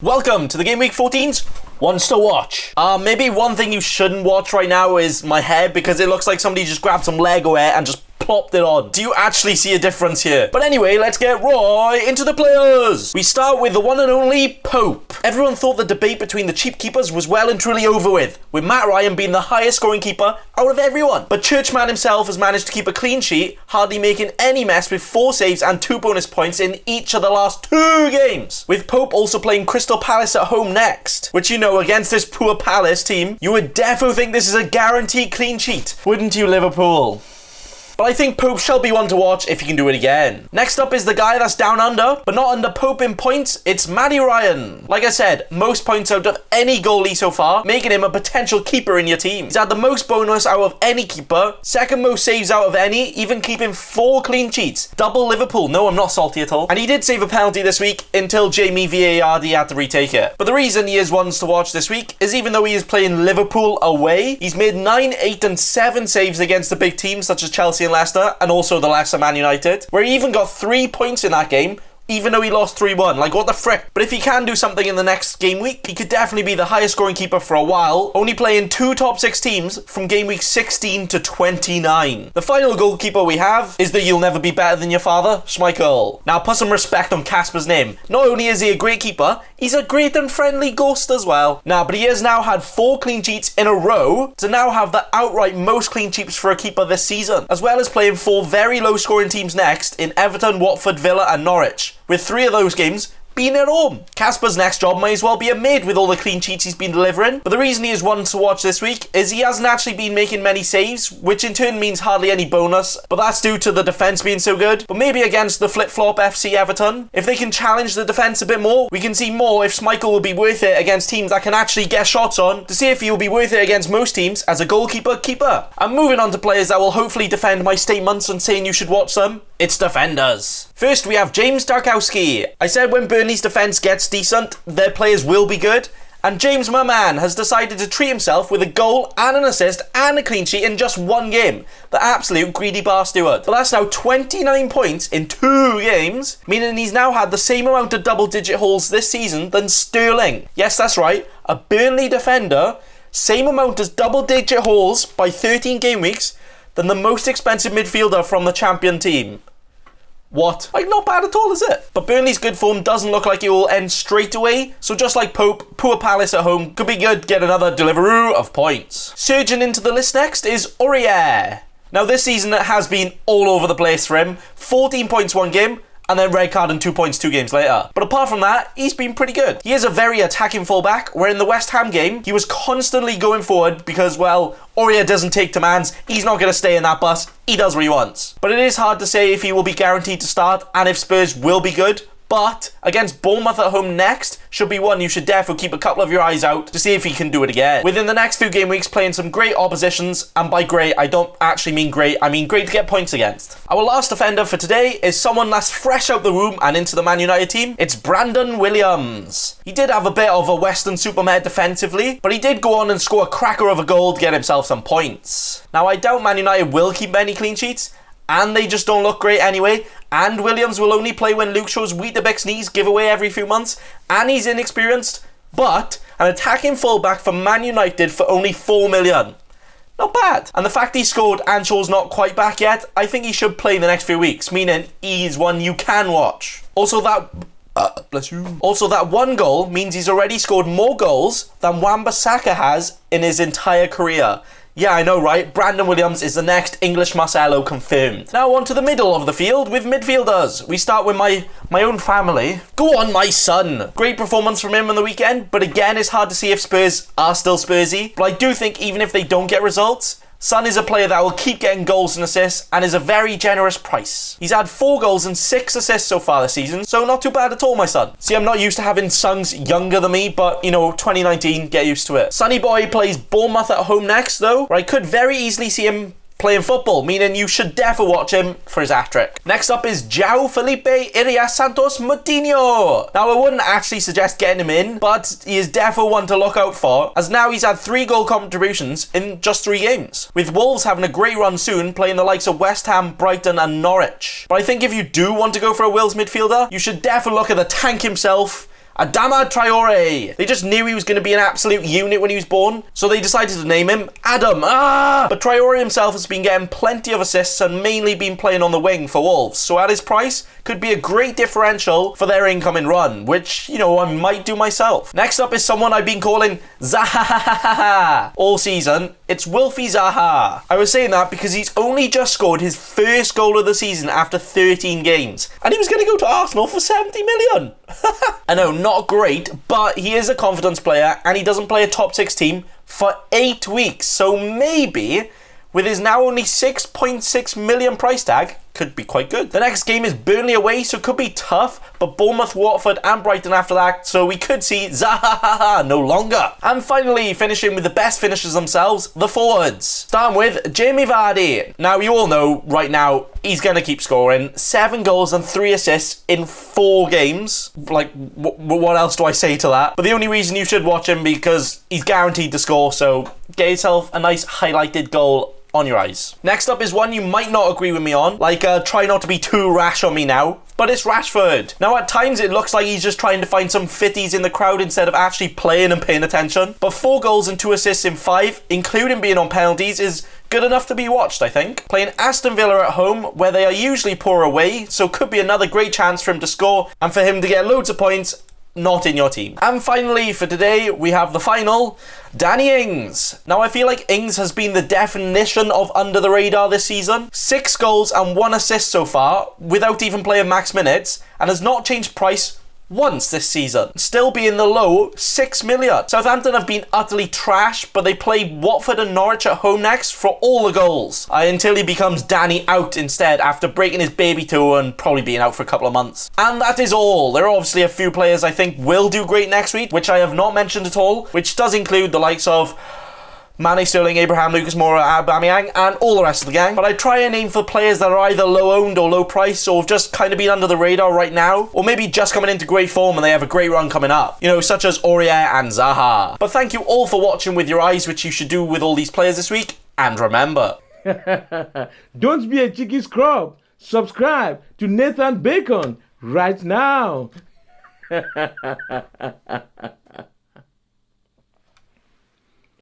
Welcome to the Game Week 14's Ones to Watch. Maybe one thing you shouldn't watch right now is my hair, because it looks like somebody just grabbed some Lego hair and just plopped it on. Do you actually see a difference here? But anyway, let's get right into the players. We start with the one and only Pope. Everyone thought the debate between the cheap keepers was well and truly over with Matt Ryan being the highest scoring keeper out of everyone. But Churchman himself has managed to keep a clean sheet, hardly making any mess with 4 saves and 2 bonus points in each of the last 2 games. With Pope also playing Crystal Palace at home next, which, you know, against this poor Palace team, you would defo think this is a guaranteed clean sheet. Wouldn't you, Liverpool? But I think Pope shall be one to watch if he can do it again. Next up is the guy that's down under, but not under Pope in points. It's Matty Ryan. Like I said, most points out of any goalie so far, making him a potential keeper in your team. He's had the most bonus out of any keeper, second most saves out of any, even keeping 4 clean sheets. Double Liverpool. No, I'm not salty at all. And he did save a penalty this week until Jamie Vardy had to retake it. But the reason he is ones to watch this week is even though he is playing Liverpool away, he's made 9, 8 and 7 saves against the big teams such as Chelsea and Leicester, and also the Leicester Man United, where he even got 3 points in that game, even though he lost 3-1. Like, what the frick? But if he can do something in the next game week, he could definitely be the highest scoring keeper for a while, only playing 2 top 6 teams from game week 16 to 29. The final goalkeeper we have is the you'll never be better than your father, Schmeichel. Now, put some respect on Casper's name. Not only is he a great keeper, he's a great and friendly ghost as well. Now, but he has now had 4 clean sheets in a row to now have the outright most clean sheets for a keeper this season, as well as playing 4 very low scoring teams next in Everton, Watford, Villa and Norwich, with 3 of those games being at home. Casper's next job may as well be a mid with all the clean sheets he's been delivering, but the reason he is one to watch this week is he hasn't actually been making many saves, which in turn means hardly any bonus, but that's due to the defence being so good. But maybe against the flip-flop FC Everton, if they can challenge the defence a bit more, we can see more if Schmeichel will be worth it against teams that can actually get shots on, to see if he will be worth it against most teams as a goalkeeper. And moving on to players that will hopefully defend my statements and saying you should watch them, it's defenders. First, we have James Tarkowski. I said when Burnley's defence gets decent, their players will be good. And James, my man, has decided to treat himself with a goal and an assist and a clean sheet in just 1 game. The absolute greedy bar steward. But that's now 29 points in 2 games, meaning he's now had the same amount of double-digit hauls this season than Sterling. Yes, that's right, a Burnley defender, same amount as double-digit hauls by 13 game weeks than the most expensive midfielder from the champion team. What? Like, not bad at all, is it? But Burnley's good form doesn't look like it will end straight away, so just like Pope, poor Palace at home could be good, get another Deliveroo of points. Surging into the list next is Aurier. Now this season it has been all over the place for him. 14 points 1 game, and then red card and 2 points 2 games later. But apart from that, he's been pretty good. He is a very attacking fullback, where in the West Ham game, he was constantly going forward because, well, Aurier doesn't take demands, he's not going to stay in that bus, he does what he wants. But it is hard to say if he will be guaranteed to start and if Spurs will be good. But against Bournemouth at home next should be one you should definitely keep a couple of your eyes out to see if he can do it again. Within the next few game weeks, playing some great oppositions, and by great I don't actually mean great, I mean great to get points against. Our last defender for today is someone that's fresh out the room and into the Man United team. It's Brandon Williams. He did have a bit of a Western Superman defensively, but he did go on and score a cracker of a goal to get himself some points. Now I doubt Man United will keep many clean sheets, and they just don't look great anyway, and Williams will only play when Luke shows Weetabix knees giveaway every few months, and he's inexperienced, but an attacking fullback for Man United for only 4 million. Not bad. And the fact he scored and Shaw's not quite back yet, I think he should play the next few weeks, meaning he's one you can watch. Also that 1 goal means he's already scored more goals than Wan-Bissaka has in his entire career. Yeah, I know, right? Brandon Williams is the next English Marcelo confirmed. Now on to the middle of the field with midfielders. We start with my own family. Go on, my son. Great performance from him on the weekend, but again, it's hard to see if Spurs are still Spursy. But I do think even if they don't get results, Son is a player that will keep getting goals and assists and is a very generous price. He's had 4 goals and 6 assists so far this season, so not too bad at all, my son. See, I'm not used to having sons younger than me, but, you know, 2019, get used to it. Sonny boy plays Bournemouth at home next, though, where I could very easily see him playing football, meaning you should definitely watch him for his hat-trick. Next up is João Felipe Irias Santos Moutinho. Now, I wouldn't actually suggest getting him in, but he is definitely one to look out for, as now he's had 3 goal contributions in just 3 games, with Wolves having a great run soon, playing the likes of West Ham, Brighton and Norwich. But I think if you do want to go for a Wolves midfielder, you should definitely look at the tank himself Adama Traore. They just knew he was going to be an absolute unit when he was born, so they decided to name him Adam. But Traore himself has been getting plenty of assists and mainly been playing on the wing for Wolves, so at his price, could be a great differential for their incoming run, which, you know, I might do myself. Next up is someone I've been calling Zaha all season. It's Wilfie Zaha. I was saying that because he's only just scored his first goal of the season after 13 games, and he was going to go to Arsenal for 70 million. I know, not great, but he is a confidence player, and he doesn't play a top 6 team for 8 weeks, so maybe with his now only 6.6 million price tag, could be quite good. The next game is Burnley away, so it could be tough, but Bournemouth, Watford and Brighton after that, so we could see Zaha no longer. And finally, finishing with the best finishers themselves, the forwards. Starting with Jamie Vardy. Now, you all know right now, he's going to keep scoring. 7 goals and 3 assists in 4 games. Like, what else do I say to that? But the only reason you should watch him because he's guaranteed to score, so get yourself a nice highlighted goal on your eyes. Next up is one you might not agree with me on. Like, try not to be too rash on me now. But it's Rashford. Now, at times, it looks like he's just trying to find some fitties in the crowd instead of actually playing and paying attention. But 4 goals and 2 assists in 5, including being on penalties, is good enough to be watched, I think. Playing Aston Villa at home, where they are usually poor away, so could be another great chance for him to score and for him to get loads of points not in your team. And finally, for today, we have the final, Danny Ings. Now, I feel like Ings has been the definition of under the radar this season. 6 goals and 1 assist so far, without even playing max minutes, and has not changed price once this season. Still being the low 6 million. Southampton have been utterly trash, but they play Watford and Norwich at home next for all the goals. Until he becomes Danny out instead after breaking his baby toe and probably being out for a couple of months. And that is all. There are obviously a few players I think will do great next week, which I have not mentioned at all, which does include the likes of Mane, Sterling, Abraham, Lucas Moura, Aubameyang, and all the rest of the gang. But I try and aim for players that are either low-owned or low-priced, or have just kind of been under the radar right now, or maybe just coming into great form and they have a great run coming up. You know, such as Aurier and Zaha. But thank you all for watching with your eyes, which you should do with all these players this week. And remember, don't be a cheeky scrub. Subscribe to Nathan Bacon right now.